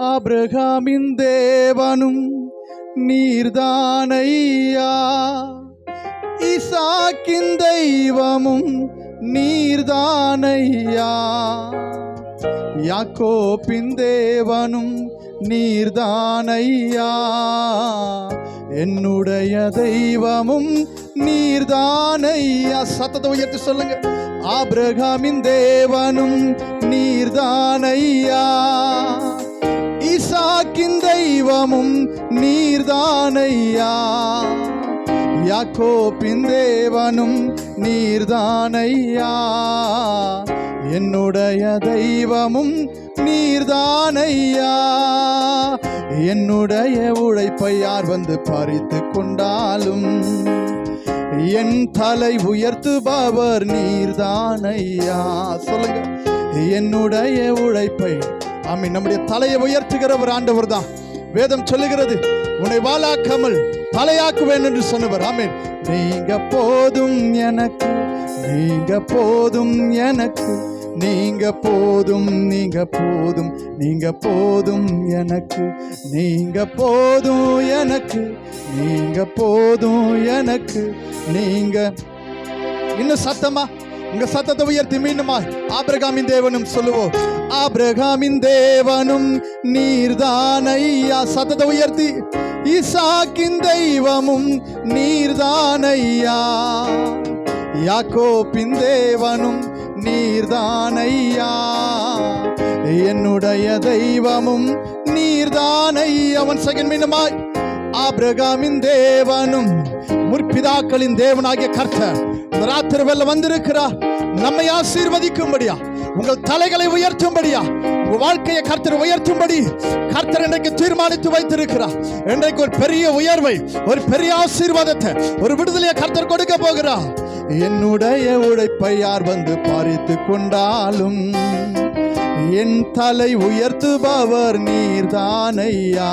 ஆபிரகாமின் தேவனும் நீர்தானையா, ஈசாக்கின் தெய்வமும் நீர்தானையா, யாக்கோபின் தேவனும் நீர்தானையா, என்னுடைய தெய்வமும் நீர்தானையா. சத்தத்தை உயர்த்தி சொல்லுங்க. ஆபிரகாமின் தேவனும் நீர்தானையா, ஈசாக்கின் தெய்வமும் நீர்தானையா, யாக்கோபின் தேவனும் நீர்தானையா, என்னுடைய தெய்வமும் நீர்தானையா. என்னுடைய உழைப்பை யார் வந்து பறித்து கொண்டாலும் என் தலை உயர்த்துபவர் நீர்தானையா. சொல்லுங்க. என்னுடைய உழைப்பை, ஆமீன், நம்முடைய தலையை உயர்த்துகிறவர் ஆண்டவர் தான். வேதம் சொல்லுகிறது, உன்னை வாளாக்காமல் தலையாக்குவேன் என்று சொன்னவர். ஆமீன். நீங்க போதும் எனக்கு, நீங்க போதும் எனக்கு, நீங்க போதும், நீங்க போதும், நீங்க போதும் எனக்கு, நீங்க போதும் எனக்கு, நீங்க போதும் எனக்கு, நீங்க. இன்னும் சத்தமா உங்க சத்தத்தை உயர்த்தி மீண்டுமா ஆபிரகாமின் தேவனும் சொல்லுவோம். ஆபிரகாமின் தேவனும் நீர்தானையா. சத்தத்தை உயர்த்தி. ஈசாக்கின் தெய்வமும் நீர்தானையா, யாக்கோபின் தேவனும் நீர்தானையா, என்னுடைய தெய்வமும் நீர்தானையா. அவன் செகண்ட் மீண்டுமாய். ஆபிரகாமின் தேவனும் முற்பிதாக்களின் தேவனாகிய கர்த்தர் ராத்திரி வேளை வந்திருக்கிறார் நம்மை ஆசீர்வதிக்கும்படியா, உங்கள் தலைகளை உயர்த்தும்படியா, உங்க வாழ்க்கையை கர்த்தர் உயர்த்தும்படி கர்த்தர் இன்றைக்கு தீர்மானித்து வைத்திருக்கிறார். இன்றைக்கு ஒரு பெரிய உயர்வை, ஒரு பெரிய ஆசீர்வாதத்தை, ஒரு விடுதலையை கர்த்தர் கொடுக்க போகிறார். என்னுடைய உழைப்பை யார் வந்து பறித்து கொண்டாலும் என் தலை உயர்த்துபவர் நீர்தானையா.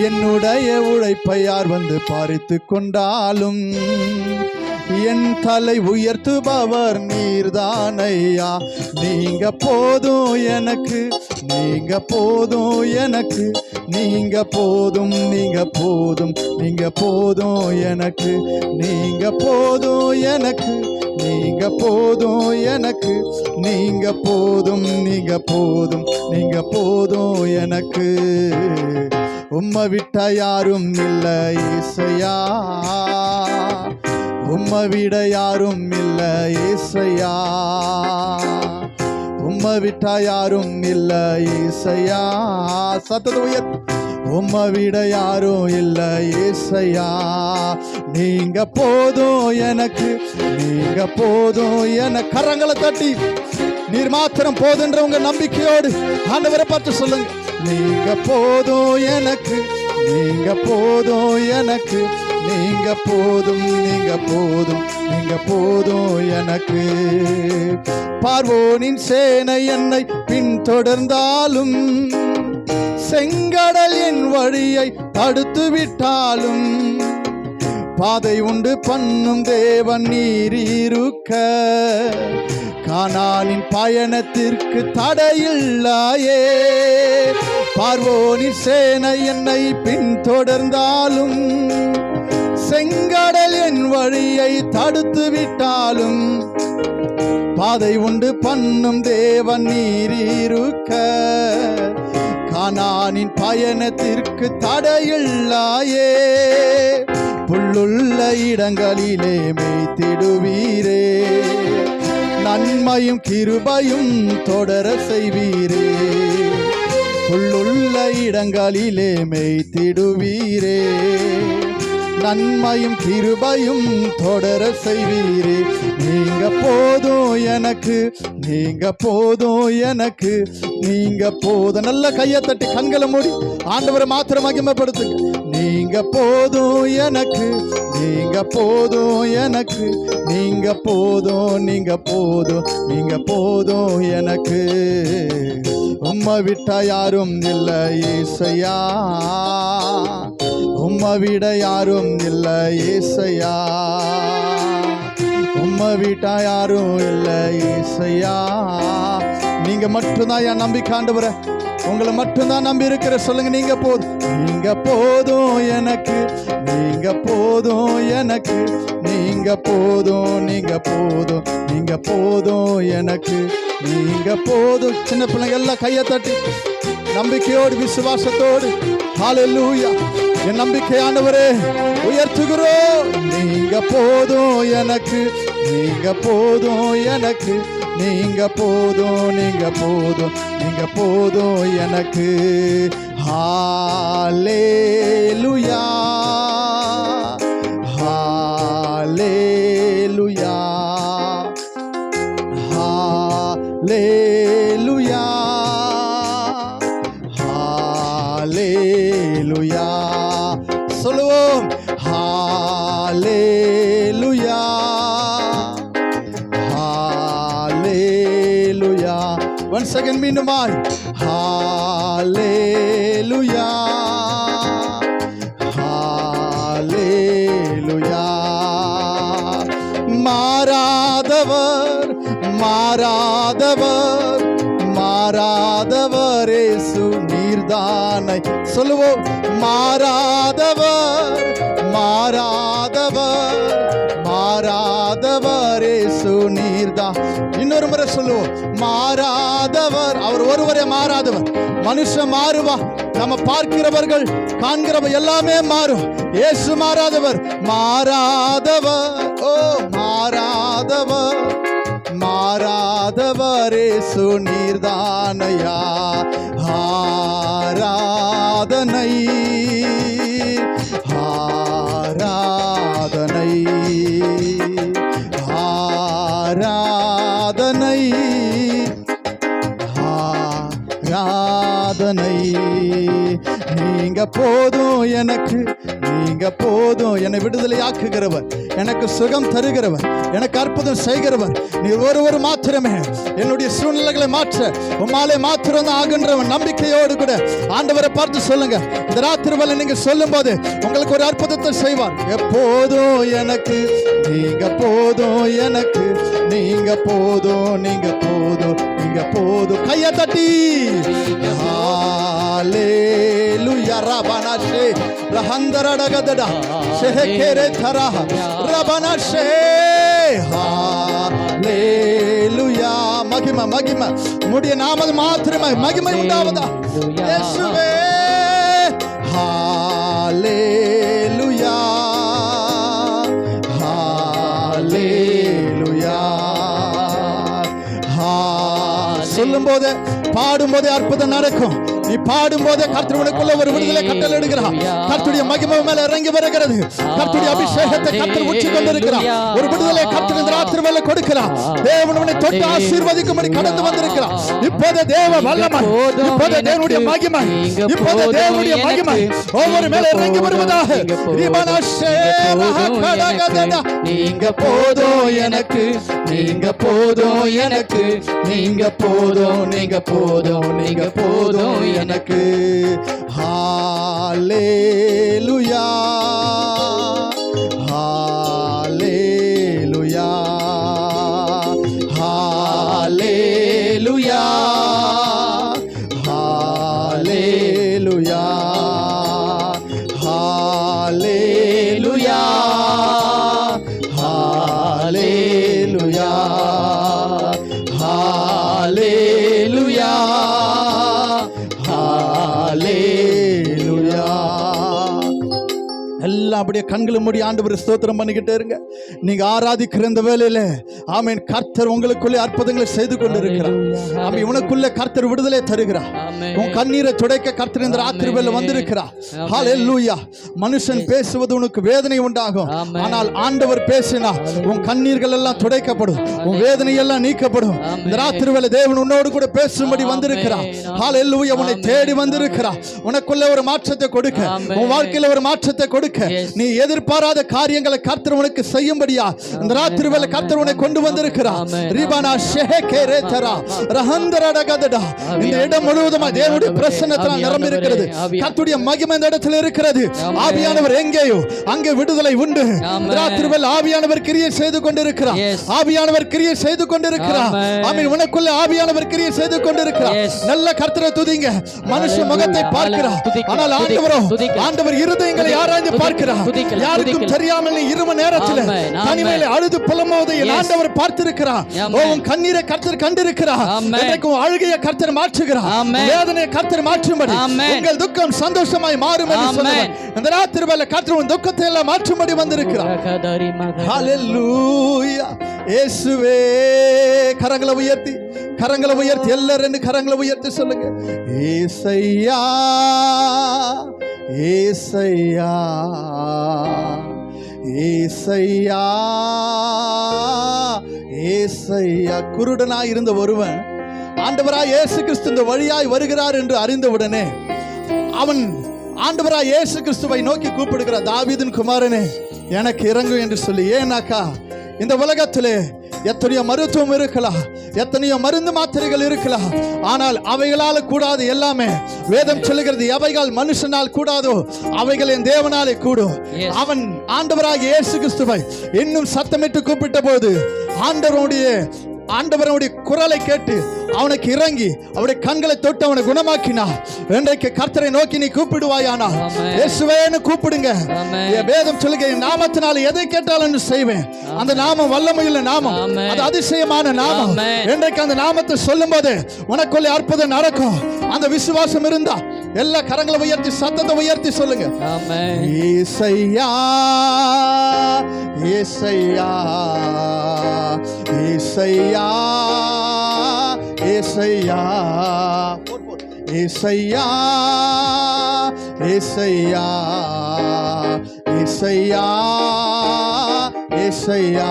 என்னுடைய உழைப்பை யார் வந்து பறித்து கொண்டாலும் என் தலை உயர்த்துபவர் நீர்தானையா. நீங்க போதும் எனக்கு, நீங்க போதும் எனக்கு, நீங்க போதும், நீங்க போதும், நீங்க போதும் எனக்கு, நீங்க போதும் எனக்கு, நீங்க போதும் எனக்கு, நீங்க போதும், நீங்க போதும், நீங்க போதும் எனக்கு. உம்மை விட்ட யாரும் இல்லை இயேசையா, உம்மை விட யாரும் இல்லை இயேசையா, உம்மை விட்ட யாரும் இல்லை இயேசையா. சத்தத்தை உயர்த்தி. உம்மை விட யாரும் இல்லை இயேசையா, நீங்க போதும் எனக்கு, நீங்க போதும் என. கரங்களை தட்டி நீர் மாத்திரம் போதுன்ற உங்க நம்பிக்கையோடு ஆண்டவரை பார்த்து சொல்லுங்க. நீங்க போதும் எனக்கு, நீங்க போதும் எனக்கு, நீங்க போதும், நீங்க போதும், நீங்க போதும் எனக்கு. பார்வோனின் சேனை என்னை பின்தொடர்ந்தாலும், செங்கடல் என் வழியை தடுத்து விட்டாலும், பாதை உண்டு பண்ணும் தேவன் நீர் இருக்க, கானானின் பயணத்திற்கு தடையில்லாயே. பார்வோனின் சேனை என்னை பின்தொடர்ந்தாலும், செங்கடல் என் வழியை தடுத்து விட்டாலும், பாதை உண்டு பண்ணும் தேவன் நீர் இருக்க, கானானின் பயணத்திற்கு தடையில்லாயே. புல்லுள்ள இடங்களிலே மேய்த்திடுவீரே, நன்மையும் கிருபையும் தொடர செய்வீரே. புல்லுள்ள இடங்களிலே மேய்த்திடுவீரே, நன்மையும் கிருபையும் தொடர செய்வீரே. நீங்க போதும் எனக்கு, நீங்க போதும் எனக்கு, நீங்க போதும். நல்ல கையை தட்டி கண்களை மூடி ஆண்டவரை மாத்திரம் மகிமைப்படுத்துங்க. நீங்க போதும் எனக்கு, நீங்க போதும் எனக்கு, நீங்க போதும், நீங்க போதும், நீங்க போதும் எனக்கு. உம்மை விட்டா யாரும் இல்லை இயேசையா, உம்மை விட யாரும் இல்லை இயேசையா, உம்மை விட்டா யாரும் இல்லை இயேசையா. நீங்க மட்டும்தான் என் நம்பிக்கை ஆண்டவரே. உங்களை மட்டும்தான் நம்பி இருக்கிற. சொல்லுங்க, நீங்க போதும், நீங்க போதும் எனக்கு, நீங்க போதும் எனக்கு, நீங்க போதும், நீங்க போதும், நீங்க போதும் எனக்கு, நீங்க போதும். சின்ன பிள்ளைங்க எல்லாம் கையை தட்டி நம்பிக்கையோடு விசுவாசத்தோடு ஹல்லேலூயா என் நம்பிக்கை ஆண்டவரே உயர்த்துகிறோம். நீங்க போதும் எனக்கு, நீங்க போதும் எனக்கு, நீங்க போதும், நீங்க போதும், நீங்க போதும் எனக்கு. ஹல்லேலூயா ஹல்லேலூயா ஹல்லேலூயா ஹல்லேலூயா. சொல்லுவோம், ஹல்லேலூயா ஹல்லேலூயா. ஒன் செகண்ட் மீண்டுமாய், ஹல்லேலூயா ஹல்லேலூயா. மாறாதவர் மாறாதவர் மாறாதவர் இயேசு நீர்தானை. சொல்லுவோம், மாறாதவர் மாறாதவர் மாறாதவர் இயேசு நீர்தான். இன்னொரு முறை சொல்லுவோம், மாறாதவர். அவர் ஒருவரே மாறாதவர். மனுஷன் மாறுவா, நம்ம பார்க்கிறவர்கள் காண்கிறவ எல்லாமே மாறும். இயேசு மாறாதவர், மாறாதவர், ஓ மாறாதவர் மாறாதவர் இயேசு நீர்தானையா. ஆராதனை ஆராதனை ஆராதனை ஆராதனை. நீங்க போதும் எனக்கு, நீங்க போதும். என்னை விடுதலையாக்குகிறவர், எனக்கு சுகம் தருகிறவர், எனக்கு அற்புதம் செய்கிறவர் நீர் ஒருவர் மாத்திரமே. என்னுடைய சூழ்நிலைகளை மாற்ற உம்மாலே மாத்திரம் தான் ஆகின்றவன். நம்பிக்கையோடு கூட ஆண்டவரை பார்த்து சொல்லுங்க. இந்த ராத்திரி வேளை நீங்க சொல்லும் போது உங்களுக்கு ஒரு அற்புதத்தை செய்வார். எப்போதும் எனக்கு, நீங்க போதும் எனக்கு, நீங்க போதும், நீங்க போதும், நீங்க போதும். கையை தட்டி ஹல்லேலூயா ரபனாஷே ரஹந்தரடகதடா ஷெஹகேரே தரஹ ரபனாஷே. ஹல்லேலூயா. மகிமை மகிமை உம்முடைய நாமம் மாத்திரமே மகிமை உண்டாவதா இயேசுவே. ஹல்லேலூயா ஹல்லேலூயா. சொல்லும் போது பாடும் போதே அற்புதம் நடக்கும். நீ பாடும் போதே கர்த்தர் உனக்குள்ள ஒரு விடுதலை கட்டளை எடுக்கிறார். கர்த்தருடைய மகிமை மேல இறங்கி வருகிறது. கர்த்தருடைய அபிஷேகத்தை கர்த்தர் ஊற்றி கொண்டிருக்கிறார். ஒரு விடுதலை கர்த்தர் இந்த ராத்திரி மேல கொடுக்கிறார். தேவன் உன்னை தொட்டு ஆசீர்வதிக்கும்படி கடந்து வந்திருக்கிறார். இப்போது தேவ வல்லமை, இப்போது தேவனுடைய மகிமை, இப்போது தேவனுடைய மகிமை ஒவ்வொரு மேல இறங்கி வருவதாக. நீங்க போதும் எனக்கு, நீங்க போதும் எனக்கு, நீங்க போதும், நீங்க போதும், நீங்க போதும் எனக்கு. ஹல்லேலூயா ஹல்லேலூயா ஹல்லேலூயா ஹல்லேலூயா ஹல்லேலூயா ஹல்லேலூயா ஹல்லேலூயா ஹல்லேலூயா. எல்லாம் அப்படியே கண்களை மூடி ஆண்டவரை ஸ்தோத்திரம் பண்ணிக்கிட்டே இருங்க. நீங்க ஆராதிக்கிற இந்த வேளையில ஆமென், கர்த்தர் உங்களுக்குள்ளே அற்புதங்களை செய்து கொண்டிருக்கிறார். ஆமென், உனக்குள்ளே கர்த்தர் விடுதலை தருகிறார். உன் கண்ணீரை துடைக்க கர்த்தர் இந்த ராத்திரி வேளையில வந்திருக்கிறார். ஹல்லேலூயா. மனுஷன் பேசுவது உனக்கு வேதனை உண்டாகும், ஆனால் ஆண்டவர் பேசினா உன் கண்ணீர்கள் எல்லாம் துடைக்கப்படும், உன் வேதனை எல்லாம் நீக்கப்படும். இந்த ராத்திரி வேளை தேவன் உன்னோடு கூட பேசும்படி வந்திருக்கிறார். ஹல்லேலூயா. உன்னை தேடி வந்திருக்கிறார். உனக்குள்ள ஒரு மாற்றத்தை கொடுக்க, உன் வாழ்க்கையில ஒரு மாற்றத்தை கொடுக்க நீ எதிர்பாராத காரியங்களை கர்த்தர் உனக்கு செய்யும்படியா இந்த ராத்திரி வேளை கர்த்தர் உன்னை கொண்டு வந்திருக்கிறார். ரிபானா ஷெஹேகேரே தரா ரஹந்தரடகதடா. இந்த இடம் முழுவதும் தேவனுடைய பிரசன்னத்தால் நிரம்பி இருக்கிறது. கர்த்தருடைய மகிமை இந்த இடத்தில் இருக்கிறது. ஆவியானவர் எங்கேயோ அங்கே விடுதலை உண்டு. ராத்திரி வேளை ஆவியானவர் கிரியை செய்து கொண்டிருக்கிறார். ஆவியானவர் கிரியை செய்து கொண்டிருக்கிறார். ஆமென். உனக்குள்ள ஆவியானவர் கிரியை செய்து கொண்டிருக்கிறார். நல்ல கர்த்தரை துதிங்க. மனுஷ முகத்தை பார்க்கிறார், ஆனால் ஆண்டவர் இருதயங்களை ஆராய்ந்து பார்க்கிறார். யாருக்கும் தெரியாமல் நீ இரும நேரத்தில் தனிமையில அழுது புலம்புவதை ஆண்டவர் பார்த்திருக்கிறார். உன் கண்ணீரை கர்த்தர் கண்டிருக்கிறார். உன் அழுகையை கர்த்தர் மாற்றுகிறார். வேதனையை கர்த்தர் மாற்றும்படி உங்கள் துக்கம் சந்தோஷமாய் மாறும் என்று சொன்னார். இந்த ராத்திரி வேளை கர்த்தர் உன் துக்கத்தை எல்லாம் மாற்றும்படி வந்திருக்கிறார். ஹல்லேலூயா. இயேசுவே. கரங்களை உயர்த்தி எல்லாரும் கரங்களை உயர்த்தி சொல்லுங்க. ஏசையா ஏசையா ஏசையா ஏசையா. குருடனாய் இருந்த ஒருவன் ஆண்டவராய் இயேசு கிறிஸ்து இந்த வழியாய் வருகிறார் என்று அறிந்தவுடனே அவன் ஆண்டவராய் இயேசு கிறிஸ்துவை நோக்கி கூப்பிடுகிறார், தாவீதின் குமாரனே எனக்கு இறங்கு என்று சொல்லி. ஏனாக்கா இந்த உலகத்திலே எத்தனையோ மருத்துவம் இருக்கலாம், எத்தனையோ மருந்து மாத்திரைகள் இருக்கலாம், ஆனால் அவைகளால் கூடாது எல்லாமே. வேதம் சொல்லுகிறது, எவைகள் மனுஷனால் கூடாதோ அவைகள் என் தேவனாலே கூடும். அவன் ஆண்டவராகிய இயேசு கிறிஸ்துவை இன்னும் சத்தமிட்டு கூப்பிட்ட போது ஆண்டவருடைய குரலை கேட்டு அவனுக்கு இறங்கி அவருடைய கண்களை தொட்டு அவனை குணமாக்கினார். இன்றைக்கு கர்த்தரை நோக்கி நீ கூப்பிடுவாயானா, இயேசுவேன்னு கூப்பிடுங்க. வேதம் சொல்லுங்க, நாமத்தினால எதை கேட்டாலும் செய்வேன். அந்த நாமம் வல்லமையுள்ள நாமம், அது அதிசயமான நாமம். இன்றைக்கு அந்த நாமத்தை சொல்லும் போது உனக்குள்ளே அற்புதம் நடக்கும். அந்த விசுவாசம் இருந்தா எல்லா கரங்களை உயர்த்தி சத்தத்தை உயர்த்தி சொல்லுங்க. ஏசையா ஏசையா ஏசையா ஏசையா ஏசையா ஏசையா ஏசையா ஏசையா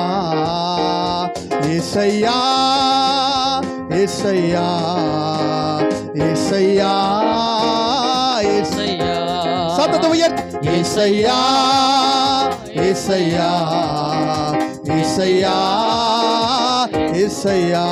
ஏசையா ஏசையா ஏசையா ஏசையா. சத்தத்தை உயர்த்தி ஏசையா ஏசையா ஏசையா ஏசையா